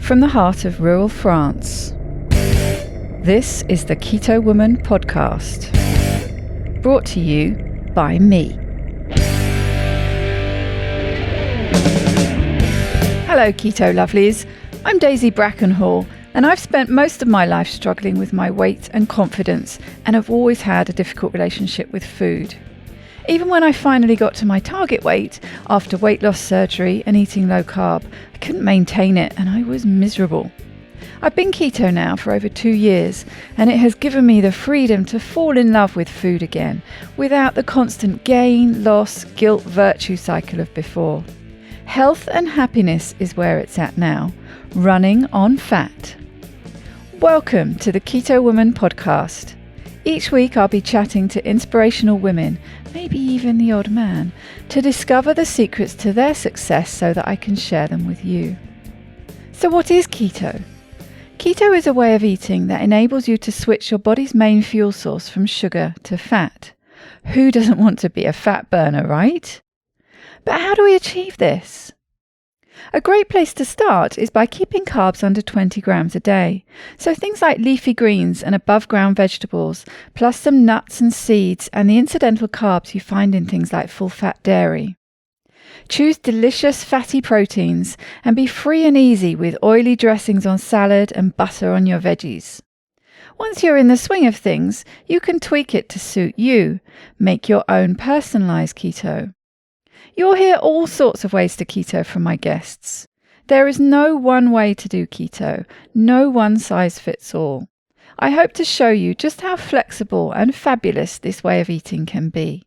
from the heart of rural France. This is the Keto Woman podcast, brought to you by me. Hello Keto Lovelies, I'm Daisy Brackenhall, and I've spent most of my life struggling with my weight and confidence, and have always had a difficult relationship with food. Even when I finally got to my target weight, after weight loss surgery and eating low carb, I couldn't maintain it and I was miserable. I've been keto now for over 2 years, and it has given me the freedom to fall in love with food again, without the constant gain, loss, guilt, virtue cycle of before. Health and happiness is where it's at now, running on fat. Welcome to the Keto Woman podcast. Each week I'll be chatting to inspirational women, maybe even the odd man, to discover the secrets to their success so that I can share them with you. So what is keto? Keto is a way of eating that enables you to switch your body's main fuel source from sugar to fat. Who doesn't want to be a fat burner, right? But how do we achieve this? A great place to start is by keeping carbs under 20 grams a day. So things like leafy greens and above ground vegetables, plus some nuts and seeds and the incidental carbs you find in things like full fat dairy. Choose delicious fatty proteins and be free and easy with oily dressings on salad and butter on your veggies. Once you're in the swing of things, you can tweak it to suit you. Make your own personalized keto. You'll hear all sorts of ways to keto from my guests. There is no one way to do keto, no one size fits all. I hope to show you just how flexible and fabulous this way of eating can be.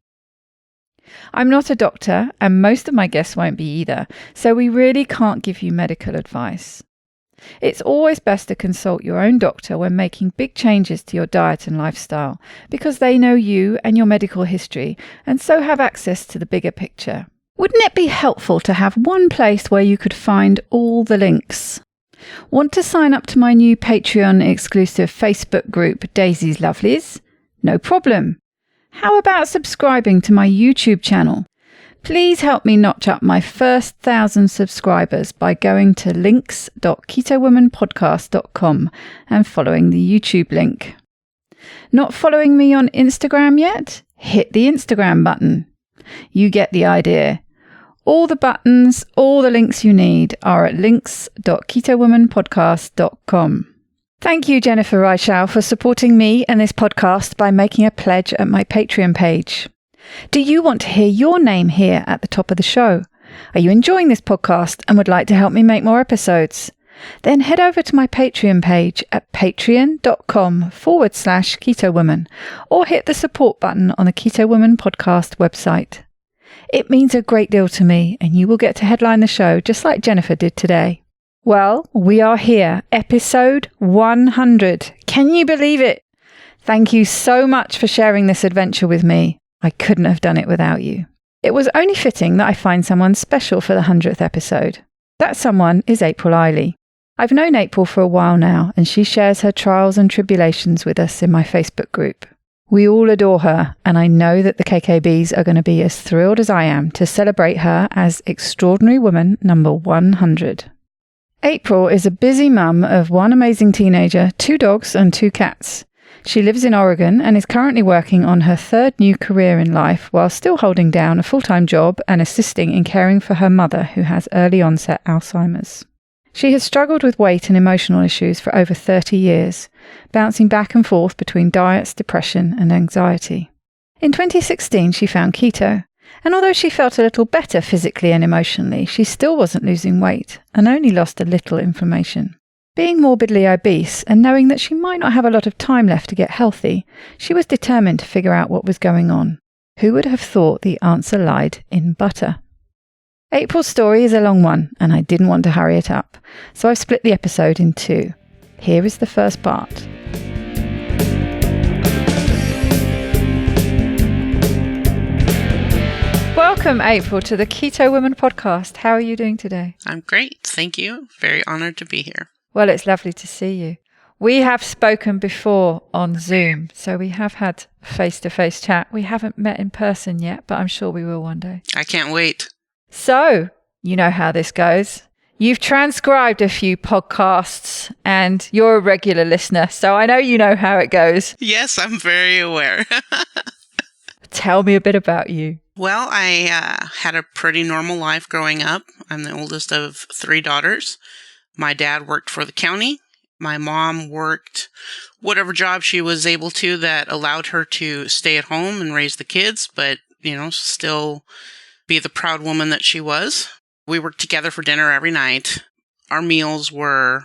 I'm not a doctor, and most of my guests won't be either, so we really can't give you medical advice. It's always best to consult your own doctor when making big changes to your diet and lifestyle, because they know you and your medical history, and so have access to the bigger picture. Wouldn't it be helpful to have one place where you could find all the links? Want to sign up to my new Patreon exclusive Facebook group, Daisy's Lovelies? No problem. How about subscribing to my YouTube channel? Please help me notch up my first 1,000 subscribers by going to links.ketowomanpodcast.com and following the YouTube link. Not following me on Instagram yet? Hit the Instagram button. You get the idea. All the buttons, all the links you need are at links.ketowomanpodcast.com. Thank you, Jennifer Reichau, for supporting me and this podcast by making a pledge at my Patreon page. Do you want to hear your name here at the top of the show? Are you enjoying this podcast and would like to help me make more episodes? Then head over to my Patreon page at patreon.com/ketowoman or hit the support button on the Keto Woman podcast website. It means a great deal to me, and you will get to headline the show just like Jennifer did today. Well, we are here, episode 100. Can you believe it? Thank you so much for sharing this adventure with me. I couldn't have done it without you. It was only fitting that I find someone special for the 100th episode. That someone is April Ihly. I've known April for a while now, and she shares her trials and tribulations with us in my Facebook group. We all adore her, and I know that the KKBs are going to be as thrilled as I am to celebrate her as Extraordinary Woman number 100. April is a busy mum of one amazing teenager, 2 dogs and 2 cats. She lives in Oregon and is currently working on her 3rd new career in life while still holding down a full-time job and assisting in caring for her mother who has early onset Alzheimer's. She has struggled with weight and emotional issues for over 30 years, bouncing back and forth between diets, depression and anxiety. In 2016, she found keto, and although she felt a little better physically and emotionally, she still wasn't losing weight and only lost a little inflammation. Being morbidly obese and knowing that she might not have a lot of time left to get healthy, she was determined to figure out what was going on. Who would have thought the answer lied in butter? April's story is a long one, and I didn't want to hurry it up, so I've split the episode in 2. Here is the first part. Welcome, April, to the Keto Woman podcast. How are you doing today? I'm great, thank you. Very honored to be here. Well, it's lovely to see you. We have spoken before on Zoom, so we have had face-to-face chat. We haven't met in person yet, but I'm sure we will one day. I can't wait. So, you know how this goes. You've transcribed a few podcasts and you're a regular listener, so I know you know how it goes. Yes, I'm very aware. Tell me a bit about you. Well, I had a pretty normal life growing up. I'm the oldest of 3 daughters. My dad worked for the county. My mom worked whatever job she was able to that allowed her to stay at home and raise the kids, but, still be the proud woman that she was. We worked together for dinner every night. Our meals were,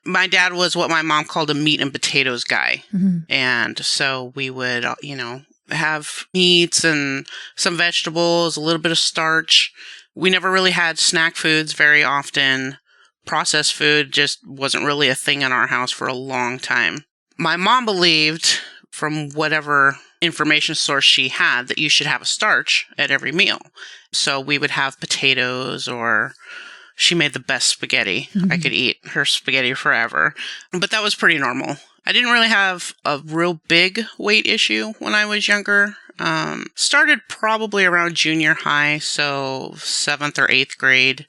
my dad was what my mom called a meat and potatoes guy. Mm-hmm. And so we would, have meats and some vegetables, a little bit of starch. We never really had snack foods very often. Processed food just wasn't really a thing in our house for a long time. My mom believed, from whatever information source she had, that you should have a starch at every meal. So we would have potatoes, or she made the best spaghetti. Mm-hmm. I could eat her spaghetti forever. But that was pretty normal. I didn't really have a real big weight issue when I was younger. Started probably around junior high, so 7th or 8th grade.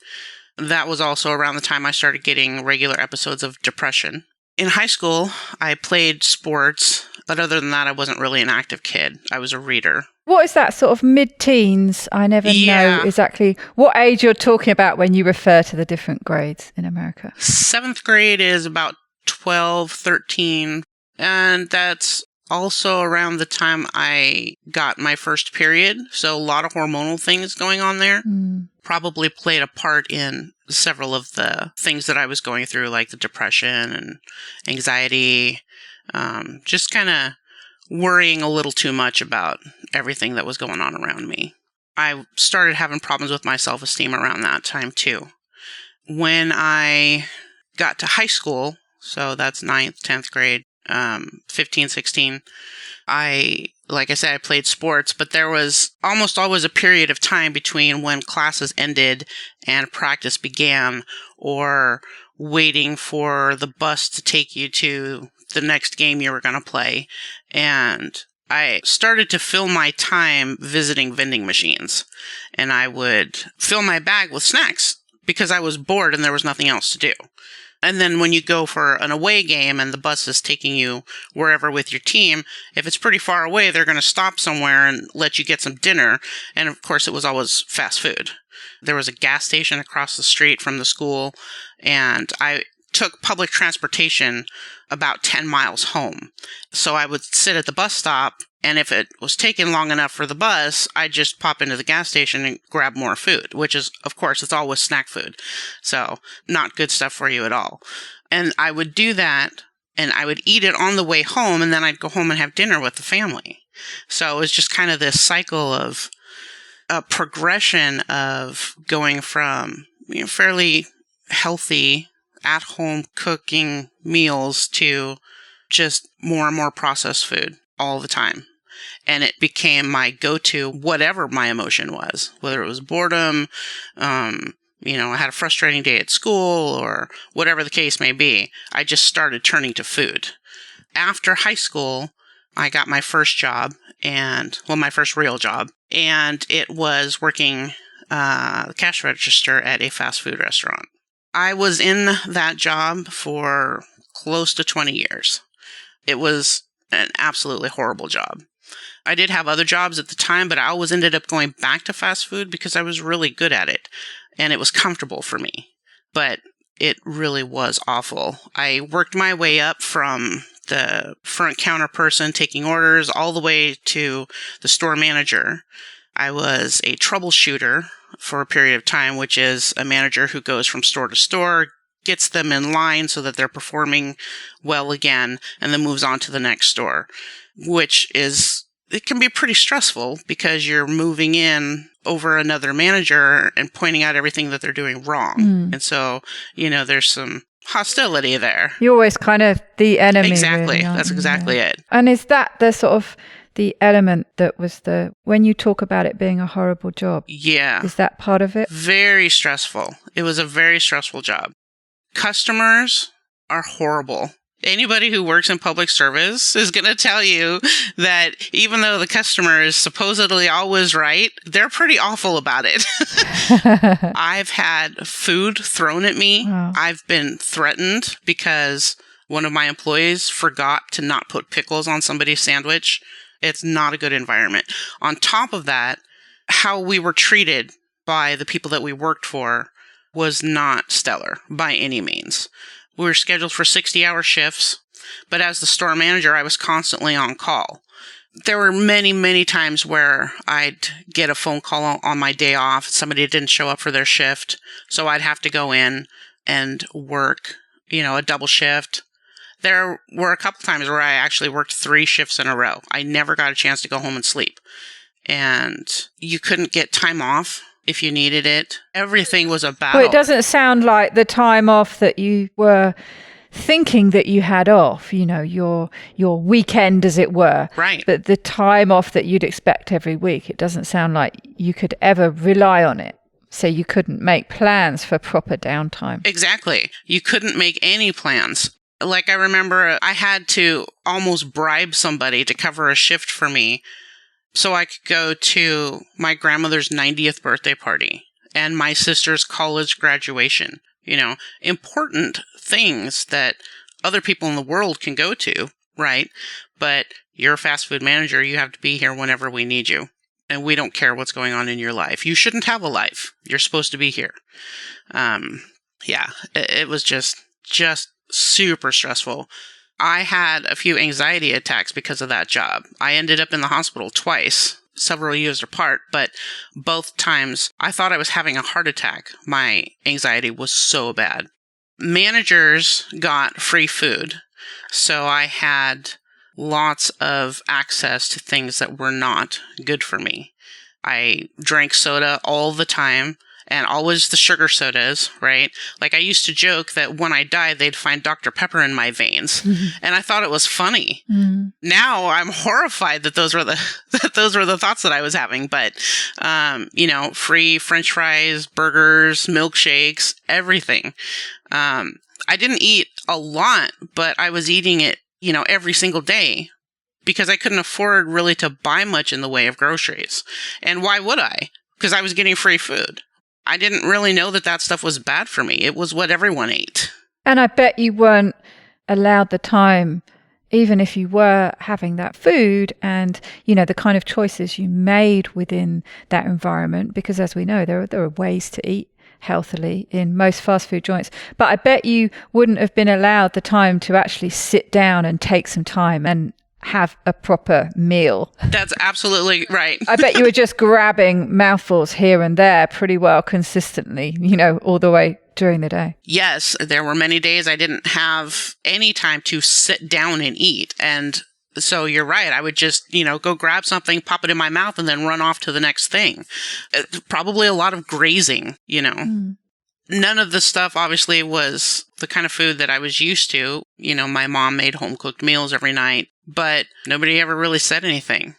That was also around the time I started getting regular episodes of depression. In high school, I played sports, but other than that, I wasn't really an active kid. I was a reader. What is that, sort of mid-teens? I never know exactly what age you're talking about when you refer to the different grades in America. 7th grade is about 12, 13, and that's also around the time I got my first period. So a lot of hormonal things going on there. Probably played a part in several of the things that I was going through, like the depression and anxiety, just kind of worrying a little too much about everything that was going on around me. I started having problems with my self-esteem around that time too. When I got to high school, so that's 9th, 10th grade, 15, 16, like I said, I played sports, but there was almost always a period of time between when classes ended and practice began, or waiting for the bus to take you to the next game you were going to play. And I started to fill my time visiting vending machines, and I would fill my bag with snacks because I was bored and there was nothing else to do. And then when you go for an away game and the bus is taking you wherever with your team, if it's pretty far away, they're going to stop somewhere and let you get some dinner. And of course, it was always fast food. There was a gas station across the street from the school, and I took public transportation about 10 miles home. So I would sit at the bus stop, and if it was taking long enough for the bus, I'd just pop into the gas station and grab more food, which is, of course, it's always snack food. So not good stuff for you at all. And I would do that, and I would eat it on the way home, and then I'd go home and have dinner with the family. So it was just kind of this cycle of a progression of going from fairly healthy at-home cooking meals to just more and more processed food all the time. And it became my go-to, whatever my emotion was, whether it was boredom, I had a frustrating day at school, or whatever the case may be. I just started turning to food. After high school, I got my first job, my first real job, and it was working the cash register at a fast food restaurant. I was in that job for close to 20 years. It was an absolutely horrible job. I did have other jobs at the time, but I always ended up going back to fast food because I was really good at it, and it was comfortable for me. But it really was awful. I worked my way up from the front counter person taking orders all the way to the store manager. I was a troubleshooter for a period of time, which is a manager who goes from store to store, gets them in line so that they're performing well again, and then moves on to the next store, it can be pretty stressful because you're moving in over another manager and pointing out everything that they're doing wrong. And so, there's some hostility there. You're always kind of the enemy. Exactly. Really, that's exactly it. And is that the sort of the element that was when you talk about it being a horrible job? Yeah. Is that part of it? Very stressful. It was a very stressful job. Customers are horrible. Anybody who works in public service is going to tell you that even though the customer is supposedly always right, they're pretty awful about it. I've had food thrown at me. Wow. I've been threatened because one of my employees forgot to not put pickles on somebody's sandwich. It's not a good environment. On top of that, how we were treated by the people that we worked for was not stellar by any means. We were scheduled for 60-hour shifts, but as the store manager, I was constantly on call. There were many, many times where I'd get a phone call on my day off. Somebody didn't show up for their shift, so I'd have to go in and work, a double shift. There were a couple times where I actually worked 3 shifts in a row. I never got a chance to go home and sleep. And you couldn't get time off if you needed it. Everything was a battle. Well, it doesn't sound like the time off that you were thinking that you had off, your weekend, as it were. Right. But the time off that you'd expect every week, it doesn't sound like you could ever rely on it. So you couldn't make plans for proper downtime. Exactly. You couldn't make any plans. Like, I remember I had to almost bribe somebody to cover a shift for me so I could go to my grandmother's 90th birthday party and my sister's college graduation. Important things that other people in the world can go to, right? But you're a fast food manager. You have to be here whenever we need you. And we don't care what's going on in your life. You shouldn't have a life. You're supposed to be here. It was just super stressful. I had a few anxiety attacks because of that job. I ended up in the hospital twice, several years apart, but both times I thought I was having a heart attack. My anxiety was so bad. Managers got free food, so I had lots of access to things that were not good for me. I drank soda all the time. And always the sugar sodas, right? Like, I used to joke that when I died, they'd find Dr. Pepper in my veins. Mm-hmm. And I thought it was funny. Mm-hmm. Now I'm horrified that those were the thoughts that I was having. But, free French fries, burgers, milkshakes, everything. I didn't eat a lot, but I was eating it, every single day because I couldn't afford really to buy much in the way of groceries. And why would I? Because I was getting free food. I didn't really know that stuff was bad for me. It was what everyone ate. And I bet you weren't allowed the time, even if you were having that food and, the kind of choices you made within that environment, because as we know, there are ways to eat healthily in most fast food joints. But I bet you wouldn't have been allowed the time to actually sit down and take some time and have a proper meal. That's absolutely right. I bet you were just grabbing mouthfuls here and there pretty well consistently, all the way during the day. Yes, there were many days I didn't have any time to sit down and eat. And so you're right. I would just, go grab something, pop it in my mouth, and then run off to the next thing. Probably a lot of grazing, Mm. None of the stuff, obviously, was the kind of food that I was used to. My mom made home-cooked meals every night, but nobody ever really said anything.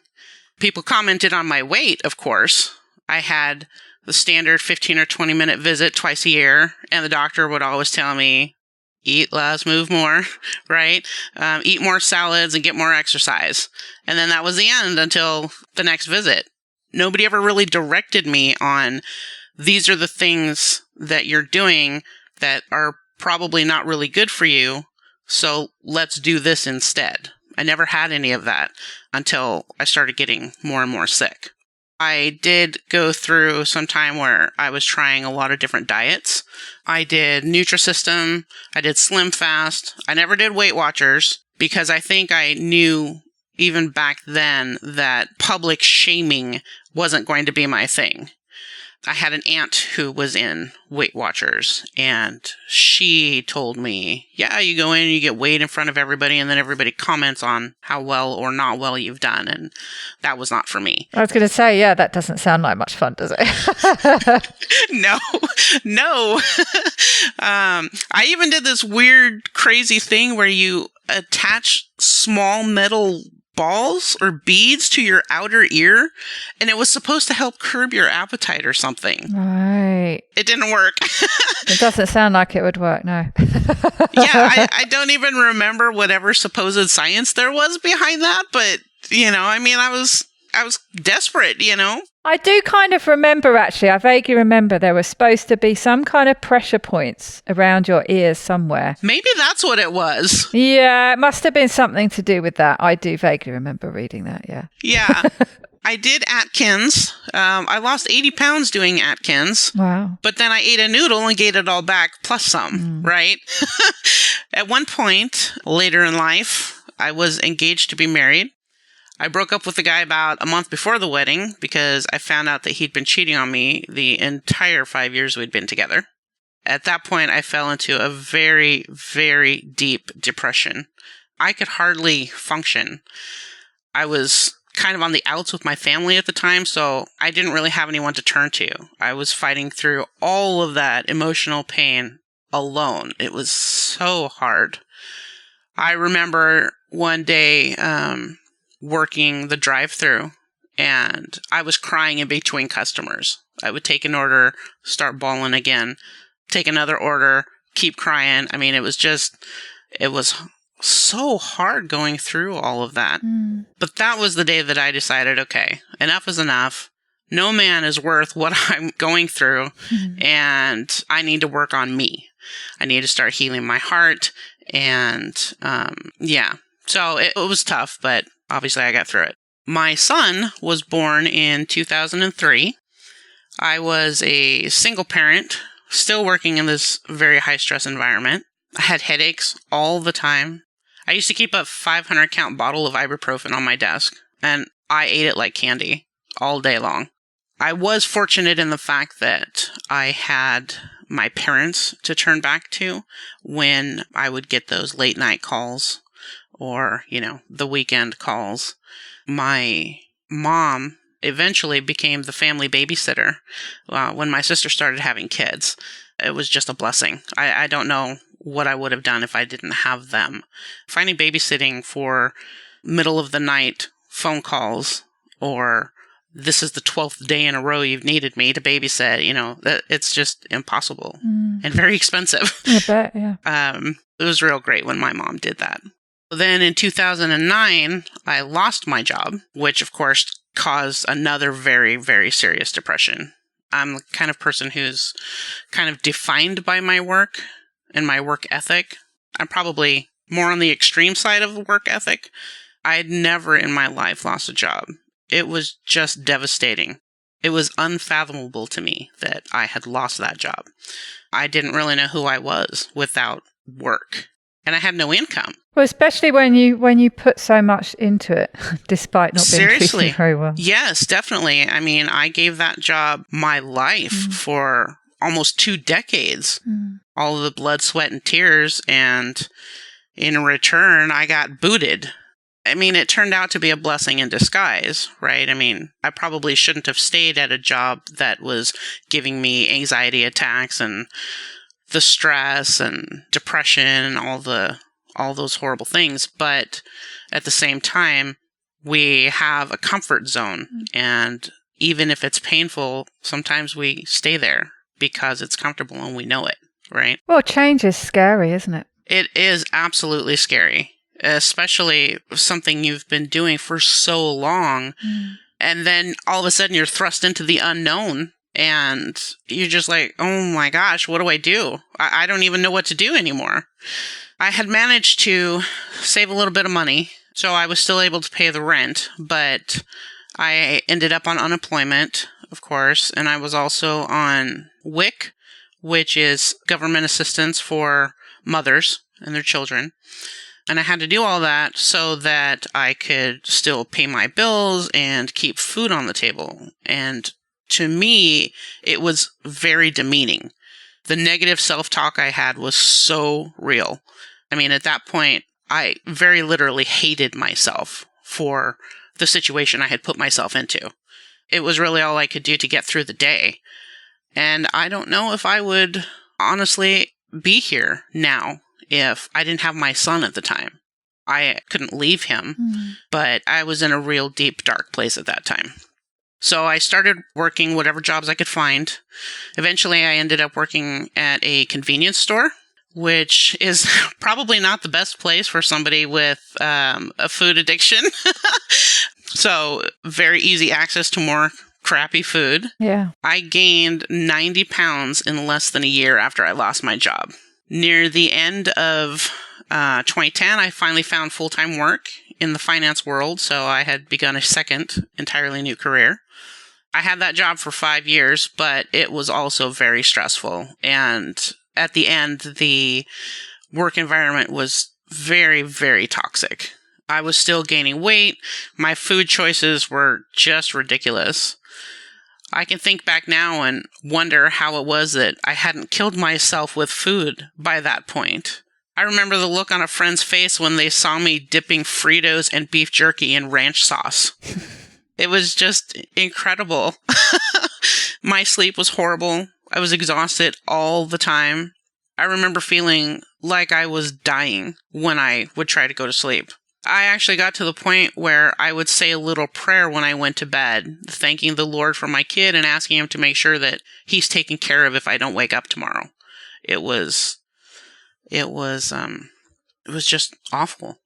People commented on my weight, of course. I had the standard 15 or 20-minute visit twice a year, and the doctor would always tell me, eat less, move more, right? Eat more salads and get more exercise. And then that was the end until the next visit. Nobody ever really directed me on, these are the things that you're doing that are probably not really good for you, so let's do this instead. I never had any of that until I started getting more and more sick. I did go through some time where I was trying a lot of different diets. I did Nutrisystem, I did Slim Fast. I never did Weight Watchers because I think I knew even back then that public shaming wasn't going to be my thing. I had an aunt who was in Weight Watchers, and she told me, yeah, you go in and you get weighed in front of everybody, and then everybody comments on how well or not well you've done, and that was not for me. I was going to say, yeah, that doesn't sound like much fun, does it? No. I even did this weird, crazy thing where you attach small metal balls or beads to your outer ear, and it was supposed to help curb your appetite or something. Right. It didn't work. It doesn't sound like it would work, no. Yeah, I don't even remember whatever supposed science there was behind that, but, I was desperate, I do kind of remember, actually, I vaguely remember there was supposed to be some kind of pressure points around your ears somewhere. Maybe that's what it was. Yeah, it must have been something to do with that. I do vaguely remember reading that, yeah. Yeah. I did Atkins. I lost 80 pounds doing Atkins. Wow. But then I ate a noodle and gained it all back, plus some, right? At one point, later in life, I was engaged to be married. I broke up with the guy about a month before the wedding because I found out that he'd been cheating on me the entire 5 years we'd been together. At that point, I fell into a very, very deep depression. I could hardly function. I was kind of on the outs with my family at the time, so I didn't really have anyone to turn to. I was fighting through all of that emotional pain alone. It was so hard. I remember one day working the drive-thru, and I was crying in between customers. I would take an order, start bawling again, take another order, keep crying. I mean, it was so hard going through all of that. But that was the day that I decided, okay, enough is enough. No man is worth what I'm going through, and I need to work on me. I need to start healing my heart, and so it was tough, but obviously I got through it. My son was born in 2003. I was a single parent, still working in this very high-stress environment. I had headaches all the time. I used to keep a 500-count bottle of ibuprofen on my desk, and I ate it like candy all day long. I was fortunate in the fact that I had my parents to turn back to when I would get those late-night calls or, the weekend calls. My mom eventually became the family babysitter when my sister started having kids. It was just a blessing. I don't know what I would have done if I didn't have them. Finding babysitting for middle of the night phone calls, or this is the 12th day in a row you've needed me to babysit, it's just impossible and very expensive. I bet, yeah. It was real great when my mom did that. Then in 2009, I lost my job, which of course caused another very, very serious depression. I'm the kind of person who's kind of defined by my work and my work ethic. I'm probably more on the extreme side of work ethic. I'd never in my life lost a job. It was just devastating. It was unfathomable to me that I had lost that job. I didn't really know who I was without work, and I had no income. Well, especially when you put so much into it, despite not being treated very well. Yes, definitely. I mean, I gave that job my life for almost 2 decades. All of the blood, sweat, and tears, and in return, I got booted. I mean, it turned out to be a blessing in disguise, right? I mean, I probably shouldn't have stayed at a job that was giving me anxiety attacks and the stress and depression and all those horrible things. But at the same time, we have a comfort zone. And even if it's painful, sometimes we stay there because it's comfortable and we know it, right? Well, change is scary, isn't it? It is absolutely scary, especially something you've been doing for so long. And then all of a sudden you're thrust into the unknown. And you're just like, oh my gosh, what do I do? I don't even know what to do anymore. I had managed to save a little bit of money, so I was still able to pay the rent, but I ended up on unemployment, of course, and I was also on WIC, which is government assistance for mothers and their children. And I had to do all that so that I could still pay my bills and keep food on the table. And to me, it was very demeaning. The negative self-talk I had was so real. I mean, at that point, I very literally hated myself for the situation I had put myself into. It was really all I could do to get through the day. And I don't know if I would honestly be here now if I didn't have my son at the time. I couldn't leave him, but I was in a real deep, dark place at that time. So I started working whatever jobs I could find. Eventually, I ended up working at a convenience store, which is probably not the best place for somebody with a food addiction. So very easy access to more crappy food. Yeah. I gained 90 pounds in less than a year after I lost my job. Near the end of 2010, I finally found full-time work in the finance world, so I had begun a second entirely new career. I had that job for 5 years, but it was also very stressful. And at the end, the work environment was very, very toxic. I was still gaining weight. My food choices were just ridiculous. I can think back now and wonder how it was that I hadn't killed myself with food by that point. I remember the look on a friend's face when they saw me dipping Fritos and beef jerky in ranch sauce. It was just incredible. My sleep was horrible. I was exhausted all the time. I remember feeling like I was dying when I would try to go to sleep. I actually got to the point where I would say a little prayer when I went to bed, thanking the Lord for my kid and asking him to make sure that he's taken care of if I don't wake up tomorrow. It was just awful.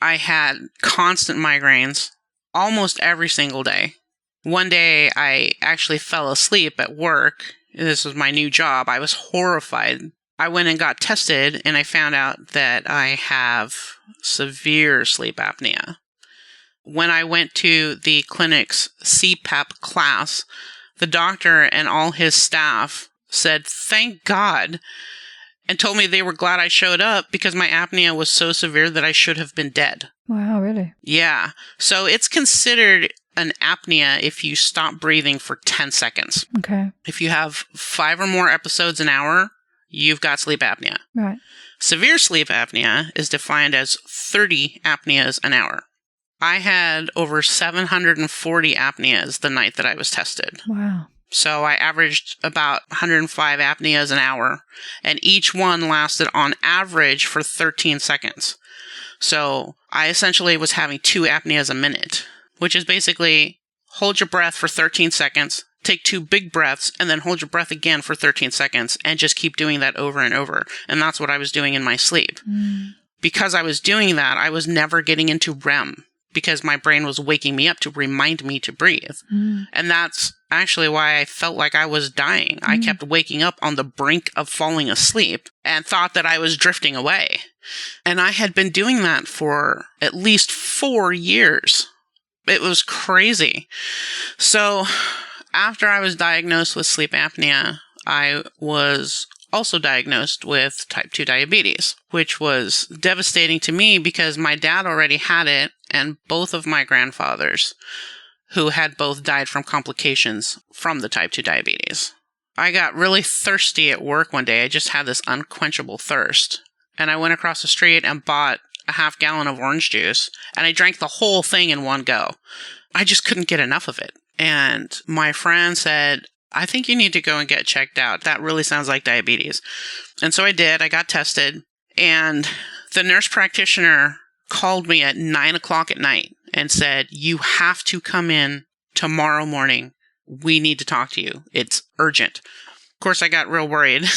I had constant migraines almost every single day. One day I actually fell asleep at work. This was my new job. I was horrified. I went and got tested, and I found out that I have severe sleep apnea. When I went to the clinic's CPAP class, the doctor and all his staff said, "Thank God," and told me they were glad I showed up because my apnea was so severe that I should have been dead. Wow, really? Yeah. So it's considered an apnea if you stop breathing for 10 seconds. Okay. If you have 5 or more episodes an hour, you've got sleep apnea. Right. Severe sleep apnea is defined as 30 apneas an hour. I had over 740 apneas the night that I was tested. Wow. So I averaged about 105 apneas an hour, and each one lasted on average for 13 seconds. So I essentially was having 2 apneas a minute, which is basically hold your breath for 13 seconds, take 2 big breaths, and then hold your breath again for 13 seconds, and just keep doing that over and over. And that's what I was doing in my sleep. Because I was doing that, I was never getting into REM, because my brain was waking me up to remind me to breathe. And that's actually why I felt like I was dying. I kept waking up on the brink of falling asleep and thought that I was drifting away. And I had been doing that for at least 4 years. It was crazy. So after I was diagnosed with sleep apnea, I was also diagnosed with type 2 diabetes, which was devastating to me because my dad already had it, and both of my grandfathers, who had both died from complications from the type 2 diabetes. I got really thirsty at work one day. I just had this unquenchable thirst. And I went across the street and bought a half gallon of orange juice, and I drank the whole thing in one go. I just couldn't get enough of it. And my friend said, "I think you need to go and get checked out. That really sounds like diabetes." And so I did. I got tested. And the nurse practitioner called me at 9 o'clock at night and said, "You have to come in tomorrow morning. We need to talk to you. It's urgent." Of course, I got real worried.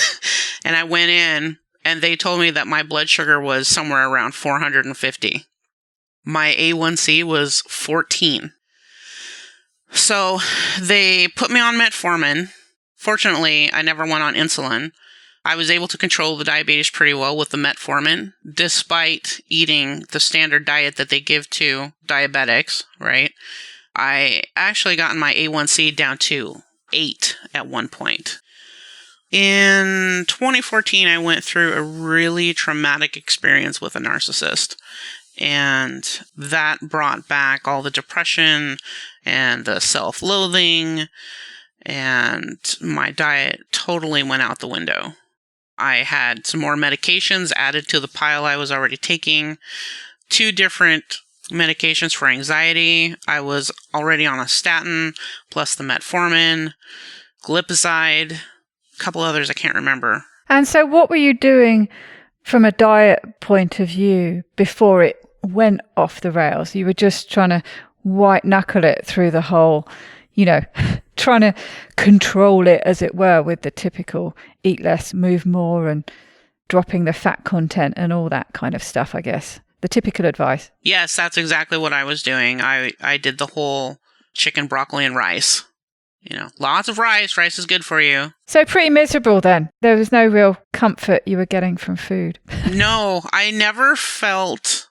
And I went in, and they told me that my blood sugar was somewhere around 450. My A1C was 14. So they put me on metformin. Fortunately, I never went on insulin. I was able to control the diabetes pretty well with the metformin, despite eating the standard diet that they give to diabetics, right? I actually got my A1C down to 8 at one point. In 2014, I went through a really traumatic experience with a narcissist. And that brought back all the depression and the self-loathing, and my diet totally went out the window. I had some more medications added to the pile I was already taking, 2 different medications for anxiety. I was already on a statin, plus the metformin, glipizide, a couple others I can't remember. And so what were you doing from a diet point of view, before it went off the rails, you were just trying to white knuckle it through the whole, trying to control it, as it were, with the typical eat less, move more, and dropping the fat content and all that kind of stuff, I guess. The typical advice. Yes, that's exactly what I was doing. I did the whole chicken, broccoli, and rice. Lots of rice. Rice is good for you. So pretty miserable then. There was no real comfort you were getting from food. No, I never felt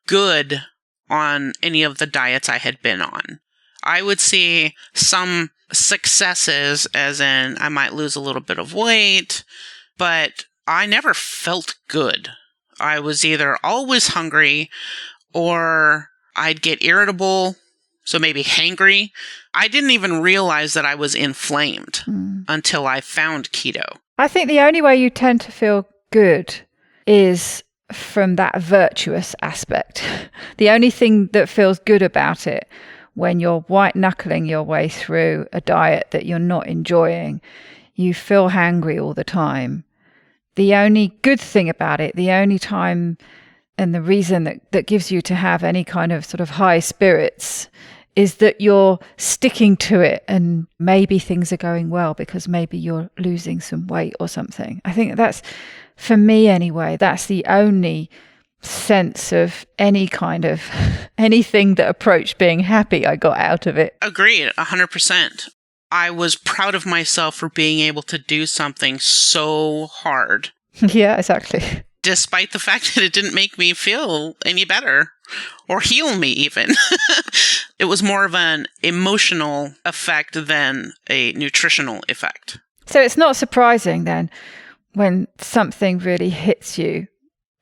good on any of the diets I had been on. I would see some successes, as in I might lose a little bit of weight, but I never felt good. I was either always hungry or I'd get irritable, so maybe hangry. I didn't even realize that I was inflamed until I found keto. I think the only way you tend to feel good is from that virtuous aspect. The only thing that feels good about it when you're white knuckling your way through a diet that you're not enjoying, you feel hangry all the time. The only good thing about it, the only time and the reason that gives you to have any kind of sort of high spirits is that you're sticking to it and maybe things are going well because maybe you're losing some weight or something. I think that's, for me anyway, that's the only sense of any kind of anything that approached being happy I got out of it. Agreed, 100%. I was proud of myself for being able to do something so hard. Yeah, exactly. Despite the fact that it didn't make me feel any better or heal me even. It was more of an emotional effect than a nutritional effect. So it's not surprising then when something really hits you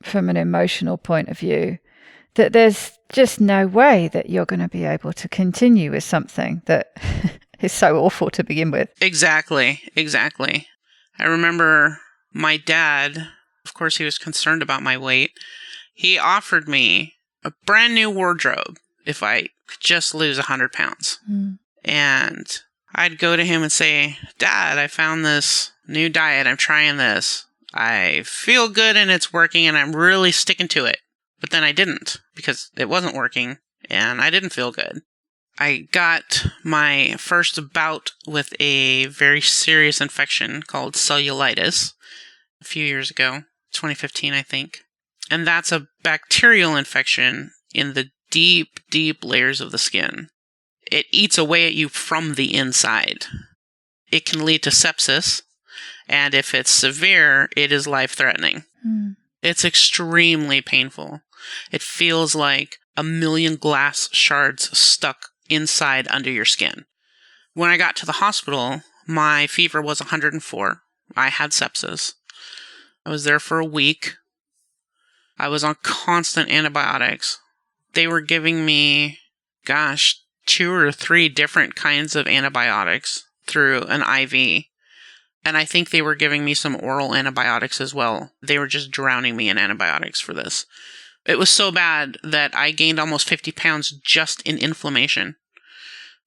from an emotional point of view that there's just no way that you're going to be able to continue with something that is so awful to begin with. Exactly. I remember my dad, of course he was concerned about my weight. He offered me a brand new wardrobe if I could just lose 100 pounds. And I'd go to him and say, Dad, I found this new diet. I'm trying this. I feel good and it's working and I'm really sticking to it. But then I didn't because it wasn't working and I didn't feel good. I got my first bout with a very serious infection called cellulitis a few years ago, 2015, I think. And that's a bacterial infection in the deep, deep layers of the skin. It eats away at you from the inside. It can lead to sepsis, and if it's severe, it is life-threatening. It's extremely painful. It feels like a million glass shards stuck inside under your skin. When I got to the hospital, my fever was 104. I had sepsis. I was there for a week. I was on constant antibiotics. They were giving me, 2 or 3 different kinds of antibiotics through an IV. And I think they were giving me some oral antibiotics as well. They were just drowning me in antibiotics for this. It was so bad that I gained almost 50 pounds just in inflammation.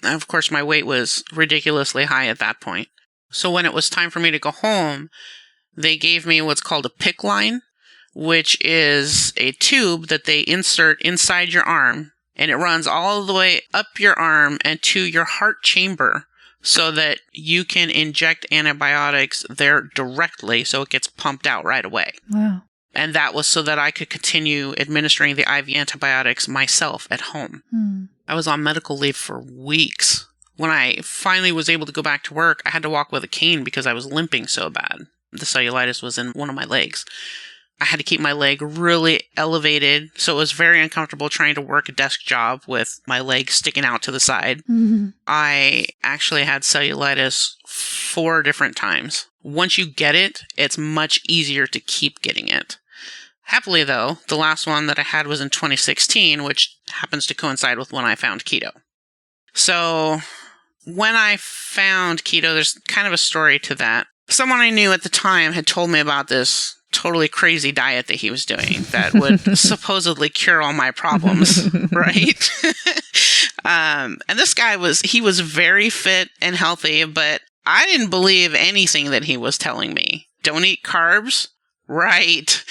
And of course, my weight was ridiculously high at that point. So when it was time for me to go home, they gave me what's called a PICC line, which is a tube that they insert inside your arm, and it runs all the way up your arm and to your heart chamber so that you can inject antibiotics there directly so it gets pumped out right away. Wow. And that was so that I could continue administering the IV antibiotics myself at home. I was on medical leave for weeks. When I finally was able to go back to work, I had to walk with a cane because I was limping so bad. The cellulitis was in one of my legs. I had to keep my leg really elevated, so it was very uncomfortable trying to work a desk job with my leg sticking out to the side. I actually had cellulitis 4 different times. Once you get it, it's much easier to keep getting it. Happily, though, the last one that I had was in 2016, which happens to coincide with when I found keto. So when I found keto, there's kind of a story to that. Someone I knew at the time had told me about this totally crazy diet that he was doing that would supposedly cure all my problems, right? And this guy was very fit and healthy, but I didn't believe anything that he was telling me. Don't eat carbs, Right.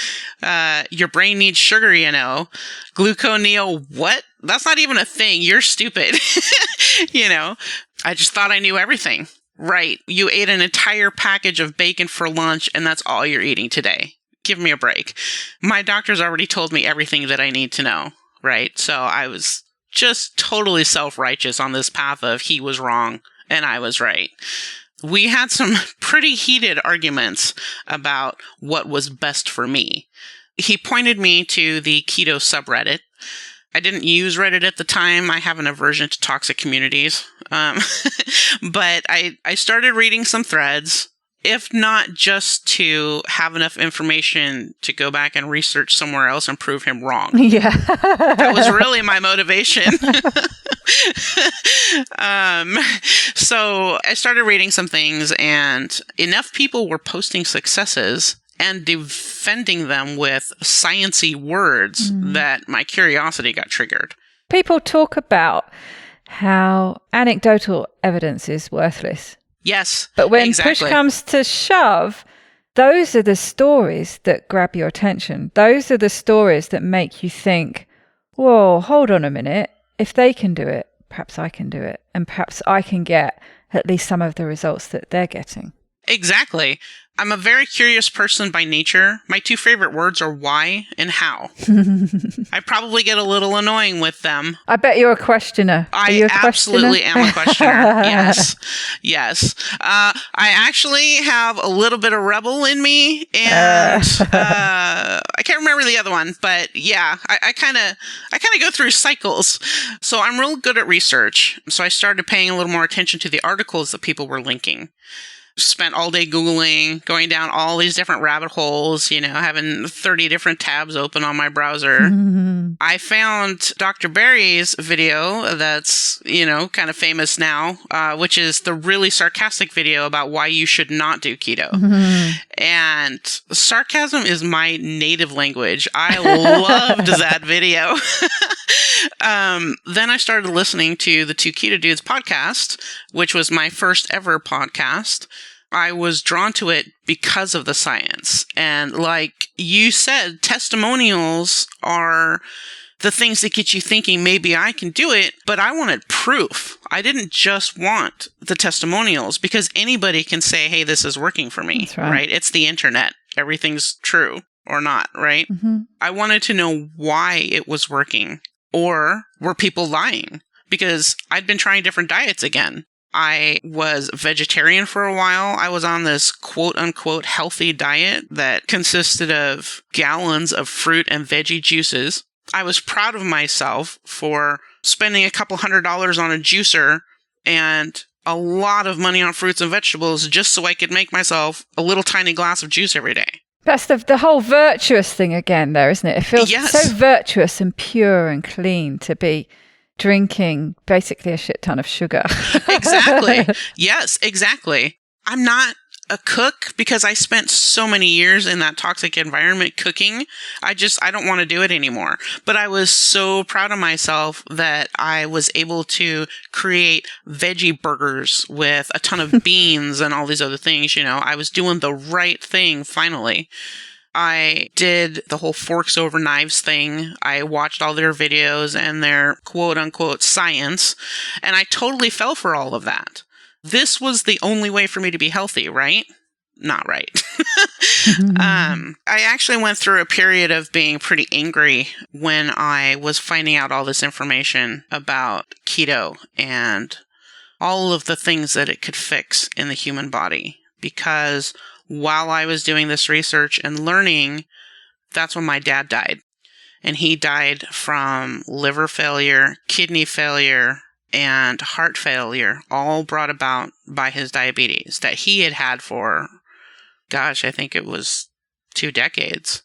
Your brain needs sugar, Gluconeo, what? That's not even a thing. You're stupid. I just thought I knew everything. Right. You ate an entire package of bacon for lunch, and that's all you're eating today. Give me a break. My doctor's already told me everything that I need to know. Right. So I was just totally self-righteous on this path of he was wrong and I was right. We had some pretty heated arguments about what was best for me. He pointed me to the keto subreddit. I didn't use Reddit at the time. I have an aversion to toxic communities. But I started reading some threads, if not just to have enough information to go back and research somewhere else and prove him wrong. Yeah. That was really my motivation. So I started reading some things, and enough people were posting successes and defending them with sciencey words that my curiosity got triggered. People talk about how anecdotal evidence is worthless. Yes, but when exactly. push comes to shove, those are the stories that grab your attention. Those are the stories that make you think, whoa, hold on a minute. If they can do it, perhaps I can do it. And perhaps I can get at least some of the results that they're getting. Exactly. I'm a very curious person by nature. My two favorite words are why and how. I probably get a little annoying with them. I bet you're a questioner. I absolutely am a questioner. Yes. I actually have a little bit of rebel in me, and I can't remember the other one, but yeah, I kind of go through cycles. So I'm real good at research. So I started paying a little more attention to the articles that people were linking. Spent all day Googling, going down all these different rabbit holes, having 30 different tabs open on my browser. I found Dr. Barry's video that's, kind of famous now, which is the really sarcastic video about why you should not do keto. And sarcasm is my native language. I loved that video. Then I started listening to the Two Keto Dudes podcast, which was my first ever podcast. I was drawn to it because of the science. And like you said, testimonials are the things that get you thinking, maybe I can do it, but I wanted proof. I didn't just want the testimonials, because anybody can say, hey, this is working for me, That's right? It's the internet. Everything's true or not, right? I wanted to know why it was working. Or were people lying? Because I'd been trying different diets again. I was vegetarian for a while. I was on this quote-unquote healthy diet that consisted of gallons of fruit and veggie juices. I was proud of myself for spending a couple $100s on a juicer and a lot of money on fruits and vegetables just so I could make myself a little tiny glass of juice every day. That's the whole virtuous thing again there, isn't it? It feels so virtuous and pure and clean to be drinking basically a shit ton of sugar. Exactly. Yes, exactly. I'm not a cook because I spent so many years in that toxic environment cooking. I don't want to do it anymore. But I was so proud of myself that I was able to create veggie burgers with a ton of beans and all these other things. I was doing the right thing finally. I did the whole forks over knives thing. I watched all their videos and their quote unquote science, and I totally fell for all of that. This was the only way for me to be healthy, right? Not right. I actually went through a period of being pretty angry when I was finding out all this information about keto and all of the things that it could fix in the human body, because while I was doing this research and learning, that's when my dad died. And he died from liver failure, kidney failure, and heart failure, all brought about by his diabetes that he had had for, I think it was 2 decades.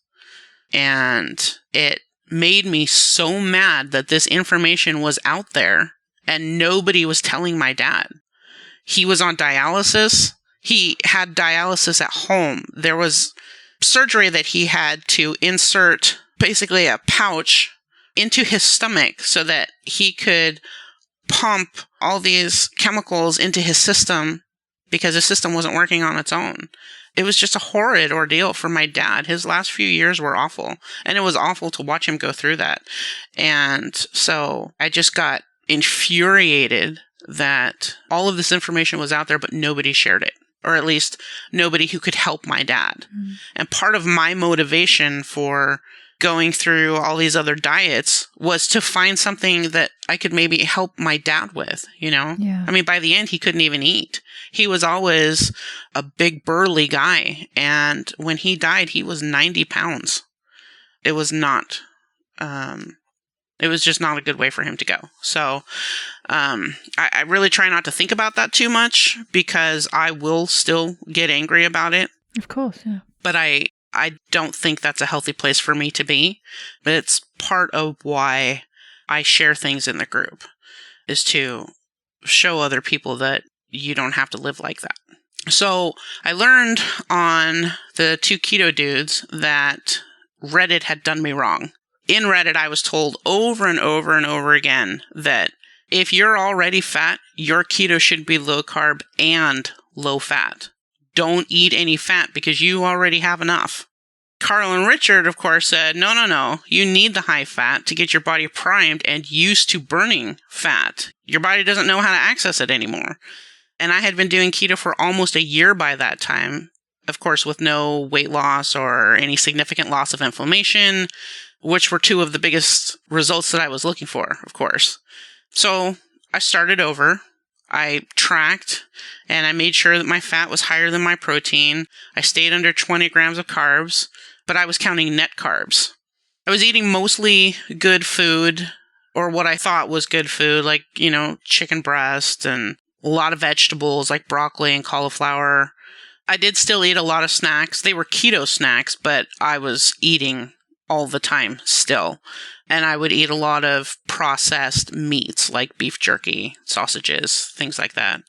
And it made me so mad that this information was out there and nobody was telling my dad. He was on dialysis. He had dialysis at home. There was surgery that he had to insert basically a pouch into his stomach so that he could pump all these chemicals into his system because the system wasn't working on its own. It was just a horrid ordeal for my dad. His last few years were awful, and it was awful to watch him go through that. And so I just got infuriated that all of this information was out there, but nobody shared it, or at least nobody who could help my dad. And part of my motivation for going through all these other diets was to find something that I could maybe help my dad with, you know? Yeah. I mean, by the end, he couldn't even eat. He was always a big burly guy. And when he died, he was 90 pounds. It was not, it was just not a good way for him to go. So, I really try not to think about that too much because I will still get angry about it. Of course, yeah. But I don't think that's a healthy place for me to be. But it's part of why I share things in the group, is to show other people that you don't have to live like that. So I learned on the 2 keto dudes that Reddit had done me wrong. In Reddit, I was told over and over and over again that if you're already fat, your keto should be low carb and low fat. Don't eat any fat because you already have enough. Carl and Richard, of course, said, no. You need the high fat to get your body primed and used to burning fat. Your body doesn't know how to access it anymore. And I had been doing keto for almost a year by that time, of course, with no weight loss or any significant loss of inflammation, which were 2 of the biggest results that I was looking for, of course. So I started over. I tracked, and I made sure that my fat was higher than my protein. I stayed under 20 grams of carbs, but I was counting net carbs. I was eating mostly good food, or what I thought was good food, like, you know, chicken breast and a lot of vegetables like broccoli and cauliflower. I did still eat a lot of snacks. They were keto snacks, but I was eating all the time still. And I would eat a lot of processed meats like beef jerky, sausages, things like that.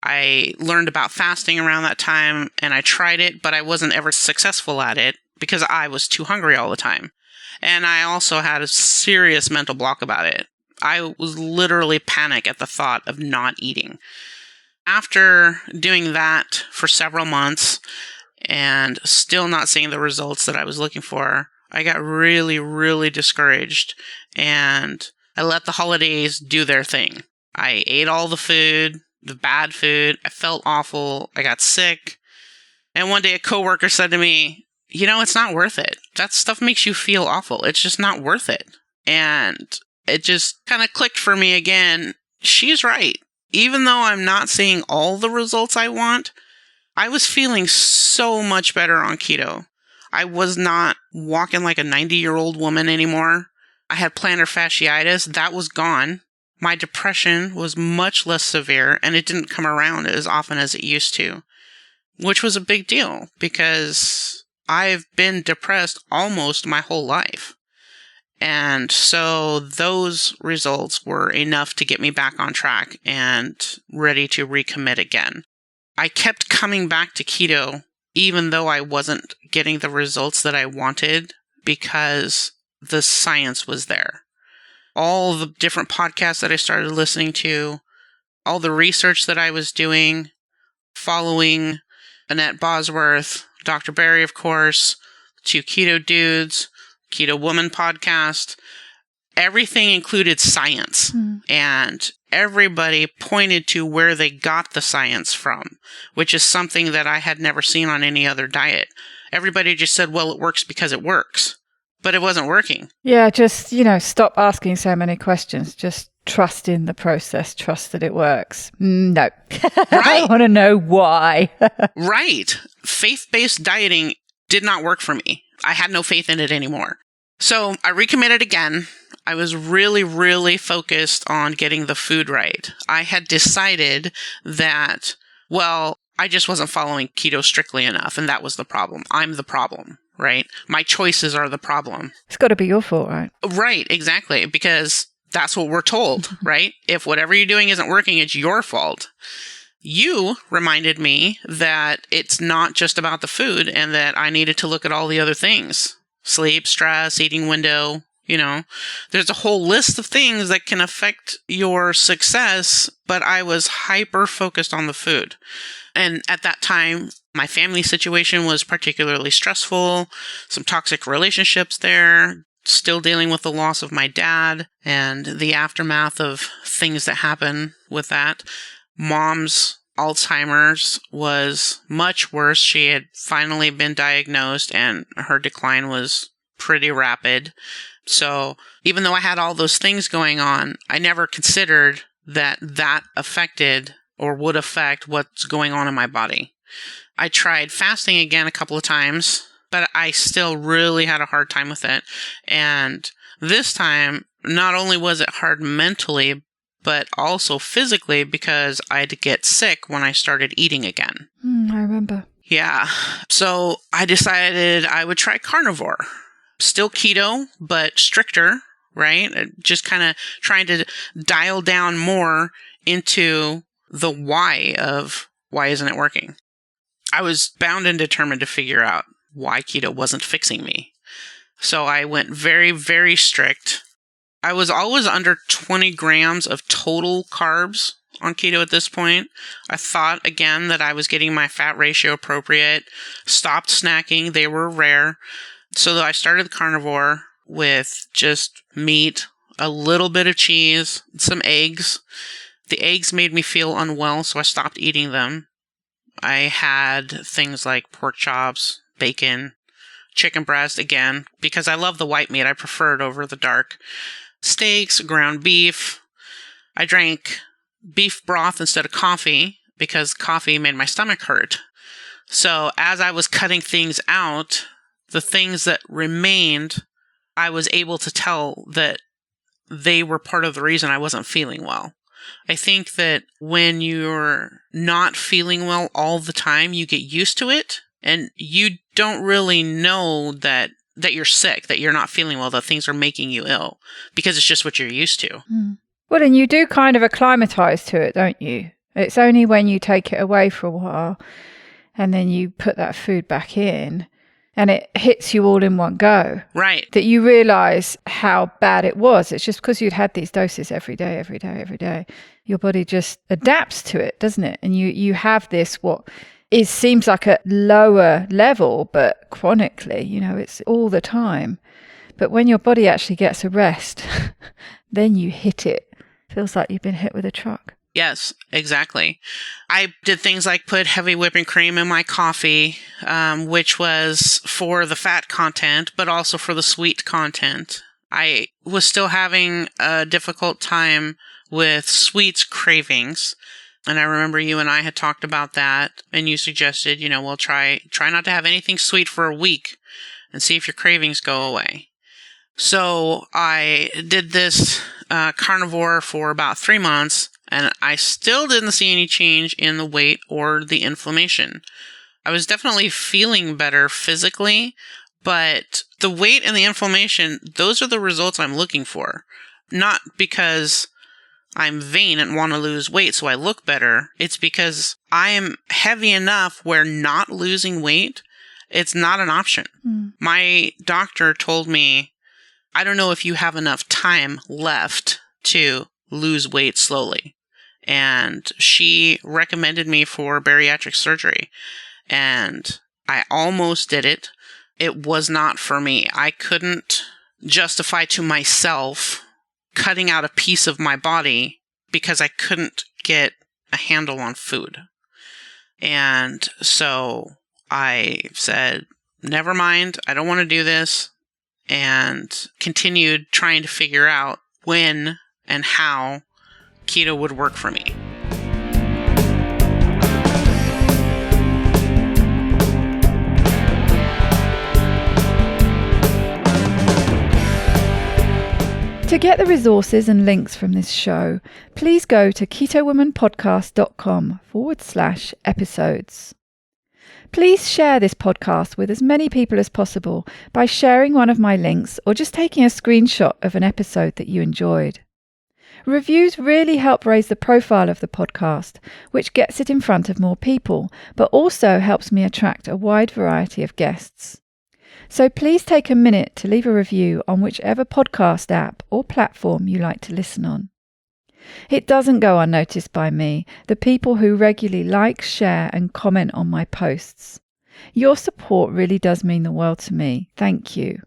I learned about fasting around that time, and I tried it, but I wasn't ever successful at it because I was too hungry all the time. And I also had a serious mental block about it. I was literally panic at the thought of not eating. After doing that for several months and still not seeing the results that I was looking for, I got really, really discouraged, and I let the holidays do their thing. I ate all the food, the bad food. I felt awful. I got sick. And one day a coworker said to me, you know, it's not worth it. That stuff makes you feel awful. It's just not worth it. And it just kind of clicked for me again. She's right. Even though I'm not seeing all the results I want, I was feeling so much better on keto. I was not walking like a 90-year-old woman anymore. I had plantar fasciitis. That was gone. My depression was much less severe, and it didn't come around as often as it used to, which was a big deal because I've been depressed almost my whole life. And so those results were enough to get me back on track and ready to recommit again. I kept coming back to keto even though I wasn't getting the results that I wanted because the science was there. All the different podcasts that I started listening to, all the research that I was doing, following Annette Bosworth, Dr. Barry, of course, 2 Keto Dudes, Keto Woman podcast, everything included science. And everybody pointed to where they got the science from, which is something that I had never seen on any other diet. Everybody just said, well, it works because it works. But it wasn't working. Yeah, just, stop asking so many questions. Just trust in the process. Trust that it works. No. Right. I want to know why. Right. Faith-based dieting did not work for me. I had no faith in it anymore. So I recommitted again. I was really, really focused on getting the food right. I had decided that, well, I just wasn't following keto strictly enough, and that was the problem. I'm the problem, right? My choices are the problem. It's got to be your fault, right? Right, exactly, because that's what we're told, right? If whatever you're doing isn't working, it's your fault. You reminded me that it's not just about the food and that I needed to look at all the other things. Sleep, stress, eating window, There's a whole list of things that can affect your success, but I was hyper focused on the food. And at that time, my family situation was particularly stressful, some toxic relationships there, still dealing with the loss of my dad and the aftermath of things that happen with that. Mom's Alzheimer's was much worse. She had finally been diagnosed and her decline was pretty rapid. So even though I had all those things going on, I never considered that affected or would affect what's going on in my body. I tried fasting again a couple of times, but I still really had a hard time with it. And this time, not only was it hard mentally, but also physically because I'd get sick when I started eating again. I remember. Yeah. So I decided I would try carnivore. Still keto, but stricter, right? Just kind of trying to dial down more into the why of why isn't it working. I was bound and determined to figure out why keto wasn't fixing me. So I went very, very strict. I was always under 20 grams of total carbs on keto at this point. I thought, again, that I was getting my fat ratio appropriate, stopped snacking. They were rare. So I started the carnivore with just meat, a little bit of cheese, some eggs. The eggs made me feel unwell, so I stopped eating them. I had things like pork chops, bacon, chicken breast, again, because I love the white meat. I prefer it over the dark. Steaks, ground beef. I drank beef broth instead of coffee because coffee made my stomach hurt. So as I was cutting things out, the things that remained, I was able to tell that they were part of the reason I wasn't feeling well. I think that when you're not feeling well all the time, you get used to it and you don't really know that you're sick, that you're not feeling well, that things are making you ill because it's just what you're used to. Well, and you do kind of acclimatize to it, don't you? It's only when you take it away for a while and then you put that food back in and it hits you all in one go. Right. That you realize how bad it was. It's just because you'd had these doses every day. Your body just adapts to it, doesn't it? And you have this, it seems like a lower level, but chronically, it's all the time. But when your body actually gets a rest, then you hit it. Feels like you've been hit with a truck. Yes, exactly. I did things like put heavy whipping cream in my coffee, which was for the fat content, but also for the sweet content. I was still having a difficult time with sweets cravings. And I remember you and I had talked about that, and you suggested, we'll try not to have anything sweet for a week and see if your cravings go away. So I did this carnivore for about 3 months, and I still didn't see any change in the weight or the inflammation. I was definitely feeling better physically, but the weight and the inflammation, those are the results I'm looking for. Not because I'm vain and want to lose weight so I look better. It's because I am heavy enough where not losing weight, it's not an option. My doctor told me, I don't know if you have enough time left to lose weight slowly. And she recommended me for bariatric surgery. And I almost did it. It was not for me. I couldn't justify to myself cutting out a piece of my body because I couldn't get a handle on food. And so I said, never mind, I don't want to do this, and continued trying to figure out when and how keto would work for me. To get the resources and links from this show, please go to ketowomanpodcast.com/episodes. Please share this podcast with as many people as possible by sharing one of my links or just taking a screenshot of an episode that you enjoyed. Reviews really help raise the profile of the podcast, which gets it in front of more people, but also helps me attract a wide variety of guests. So please take a minute to leave a review on whichever podcast app or platform you like to listen on. It doesn't go unnoticed by me, the people who regularly like, share and comment on my posts. Your support really does mean the world to me. Thank you.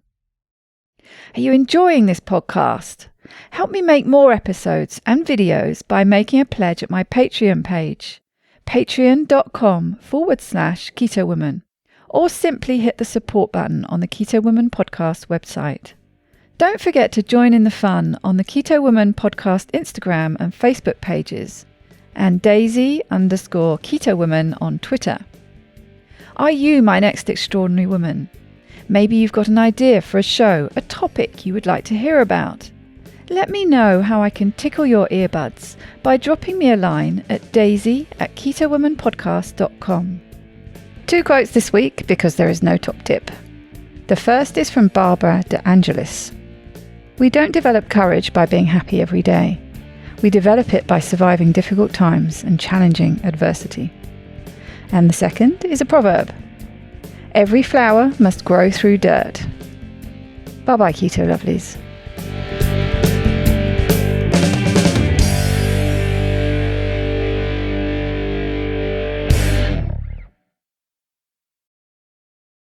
Are you enjoying this podcast? Help me make more episodes and videos by making a pledge at my Patreon page, patreon.com/Keto Woman, or simply hit the support button on the Keto Woman podcast website. Don't forget to join in the fun on the Keto Woman podcast Instagram and Facebook pages, and Daisy_Keto Woman on Twitter. Are you my next extraordinary woman? Maybe you've got an idea for a show, a topic you would like to hear about. Let me know how I can tickle your earbuds by dropping me a line at daisy@ketowomanpodcast.com. 2 quotes this week because there is no top tip. The first is from Barbara De Angelis. We don't develop courage by being happy every day. We develop it by surviving difficult times and challenging adversity. And the second is a proverb. Every flower must grow through dirt. Bye-bye, Keto Lovelies.